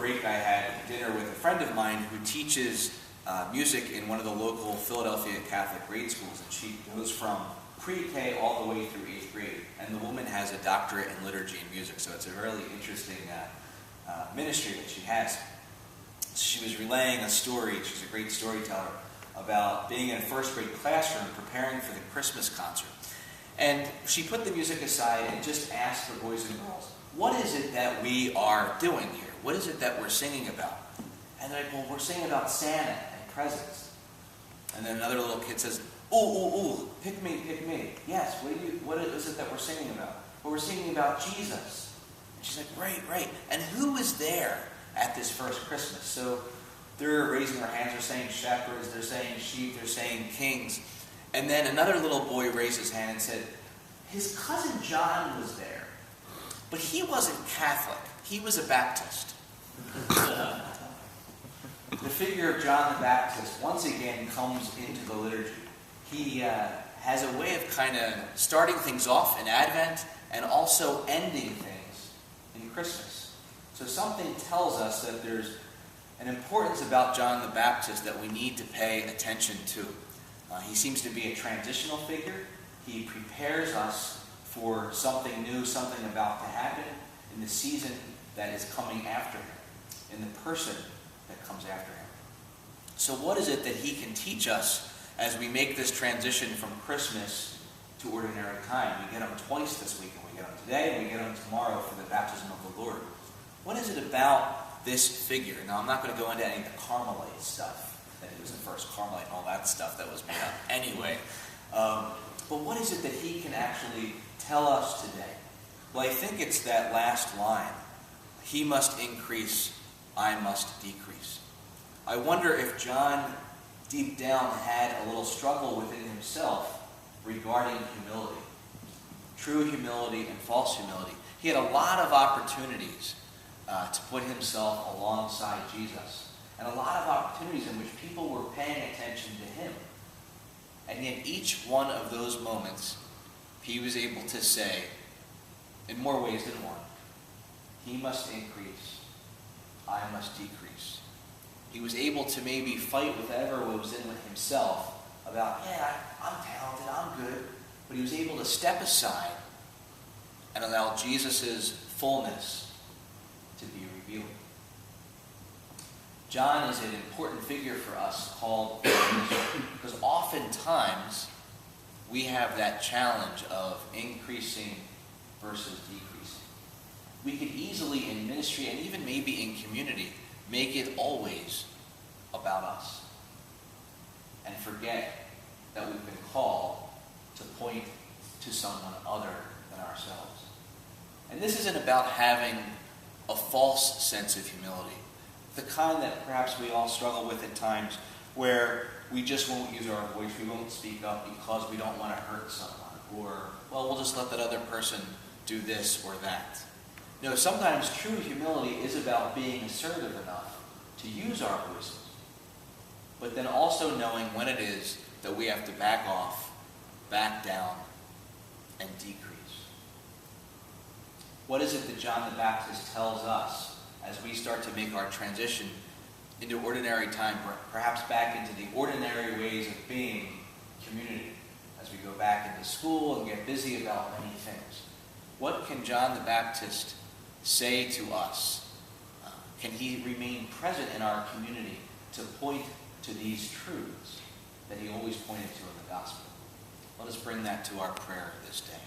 break, I had dinner with a friend of mine who teaches music in one of the local Philadelphia Catholic grade schools, and she goes from pre-K all the way through 8th grade, and the woman has a doctorate in liturgy and music, so it's a really interesting ministry that she has. She was relaying a story, she's a great storyteller, about being in a first grade classroom preparing for the Christmas concert. And she put the music aside and just asked the boys and girls, what is it that we are doing here? What is it that we're singing about? And they're like, well, we're singing about Santa and presents. And then another little kid says, ooh, pick me. Yes, what is it that we're singing about? Well, we're singing about Jesus. And she's like, right. And who was there at this first Christmas? So they're raising their hands, they're saying shepherds, they're saying sheep, they're saying kings. And then another little boy raised his hand and said, his cousin John was there, but he wasn't Catholic, he was a Baptist. The figure of John the Baptist once again comes into the liturgy. He has a way of kind of starting things off in Advent and also ending things in Christmas. So something tells us that there's an importance about John the Baptist that we need to pay attention to. He seems to be a transitional figure. He prepares us for something new, something about to happen in the season that is coming after him, in the person that comes after him. So what is it that he can teach us as we make this transition from Christmas to ordinary time? We get him twice this week, and we get him today, and we get him tomorrow for the baptism of the Lord. What is it about this figure? Now, I'm not going to go into any of the Carmelite stuff, that he was the first Carmelite and all that stuff that was made up anyway. But what is it that he can actually tell us today? Well, I think it's that last line. He must increase, I must decrease. I wonder if John deep down had a little struggle within himself regarding humility. True humility and false humility. He had a lot of opportunities to put himself alongside Jesus. And a lot of opportunities in which people were paying attention to him. And yet each one of those moments, he was able to say, in more ways than one, he must increase, I must decrease. He was able to maybe fight with whatever was in with himself about, I'm talented, I'm good. But he was able to step aside and allow Jesus' fullness to be revealed. John is an important figure for us called because oftentimes we have that challenge of increasing versus decreasing. We could easily in ministry and even maybe in community make it always about us and forget that we've been called to point to someone other than ourselves. And this isn't about having a false sense of humility. The kind that perhaps we all struggle with at times where we just won't use our voice, we won't speak up because we don't want to hurt someone, or, well, we'll just let that other person do this or that. No, sometimes true humility is about being assertive enough to use our voices, but then also knowing when it is that we have to back off, back down, and decrease. What is it that John the Baptist tells us as we start to make our transition into ordinary time, perhaps back into the ordinary ways of being community, as we go back into school and get busy about many things? What can John the Baptist say to us? Can he remain present in our community to point to these truths that he always pointed to in the gospel? Let us bring that to our prayer this day.